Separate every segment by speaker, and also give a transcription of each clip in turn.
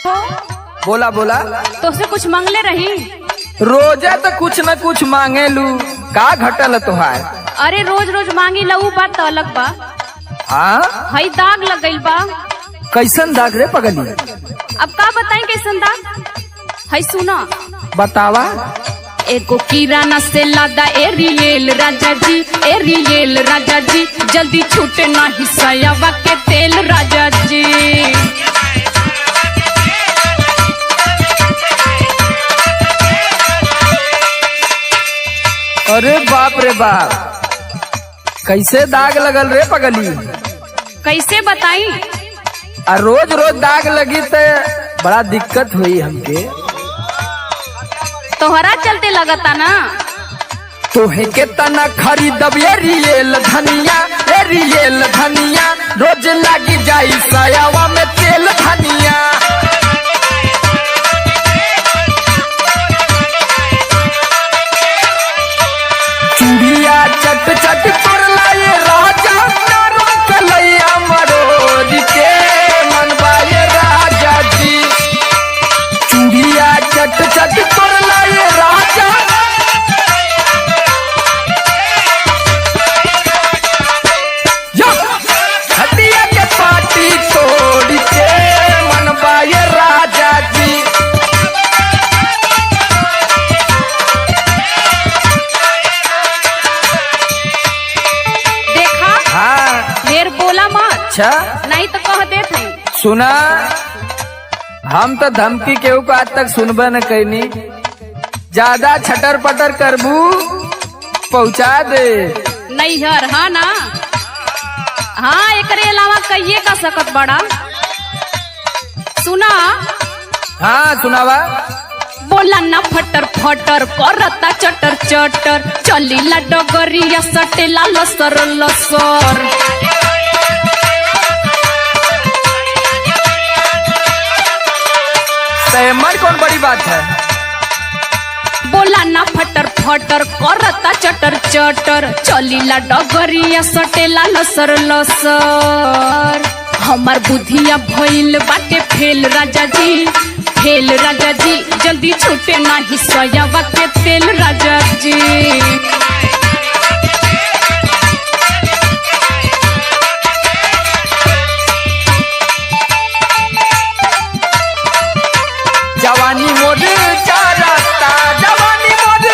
Speaker 1: हो।
Speaker 2: बोला बोला।
Speaker 1: तो से कुछ मांगले रही।
Speaker 2: रोजा तो कुछ न कुछ मांगे लू, का घटल तुहार?
Speaker 1: अरे रोज रोज मांगी लऊ बात तो अलग बा।
Speaker 2: हाँ
Speaker 1: हई दाग लग गइल बा।
Speaker 2: कैसन दाग रे पगली?
Speaker 1: अब का बताई कैसन दाग? हई सुना
Speaker 2: बतावा।
Speaker 1: एको किराना से लादा एरियल राजा जी, एरियल राजा जी, जल्दी छूटे ना हिस्सावा के तेल राजा जी।
Speaker 2: अरे बाप रे बाप, कैसे दाग लगल रे पगली?
Speaker 1: कैसे बताई?
Speaker 2: रोज रोज दाग लगी तो बड़ा दिक्कत हुई हमके।
Speaker 1: तोहरा चलते लगता ना।
Speaker 2: तोहे के तना खरीदब एरियल धनिया, एरियल धनिया, रोज लागी जाई सायावा में तेल धनिया। चूड़िया चट चट कर लाए राजा, नारो कलैया मरोद के मनवाए राजा जी। चूड़िया चट चट कर लाए राजा, हटिया के पाटी तोड़ के मनवाए राजा जी।
Speaker 1: देखा
Speaker 2: हाँ
Speaker 1: ढेर बोला मत,
Speaker 2: अच्छा
Speaker 1: नहीं तो कह देते।
Speaker 2: सुना, हम तो धमकी केहू को आज तक सुनबे न कैनी। ज्यादा छटर पटर करबू पहुँचा दे।
Speaker 1: नैहर हाँ ना। हाँ एकरे अलावा कहिए का सकत बड़ा। सुना
Speaker 2: हाँ सुनावा।
Speaker 1: बोला ना फटर फटर करता चटर चटर, चलीला डगरिया सटेला लसर लसर।
Speaker 2: सहमत कौन बड़ी बात है?
Speaker 1: बोला ना फटर फटर करता चटर चटर, चलीला डगरिया सटेला लसर लसर। हमार बुधिया भइल बाटे फेल राजा जी, फेल राजा जी, जल्दी छूटे ना हिस्सावा के तेल राजा जी।
Speaker 2: जवानी मोर चारता, जवानी मोर,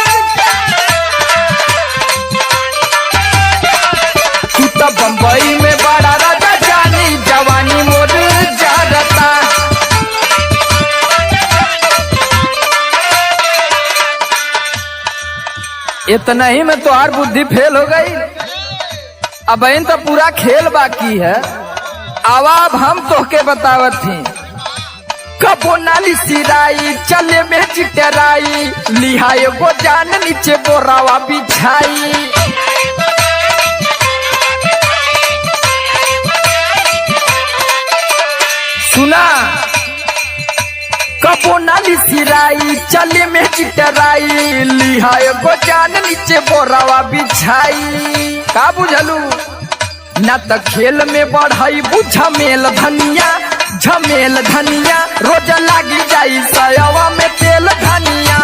Speaker 2: तू तो बम्बई में बड़ा राजा जानी, जवानी मोर चारता। इतना ही में तोहार बुद्धि फेल हो गई। अब इन तो पूरा खेल बाकी है। अब हम तोहके बतावत थी। कबो नाली सिराई चले में चिटराई, लिहाए वो जान नीचे बोरावा बिछाई। सुना, कबो नाली सिराई चले में चिटराई, लिहाए वो जान नीचे बोरावा बिछाई। का बुझलू ना तो खेल में बढ़ाई झमेल धनिया, झमेल धनिया, रोज लागी जाई सायावा में तेल धनिया।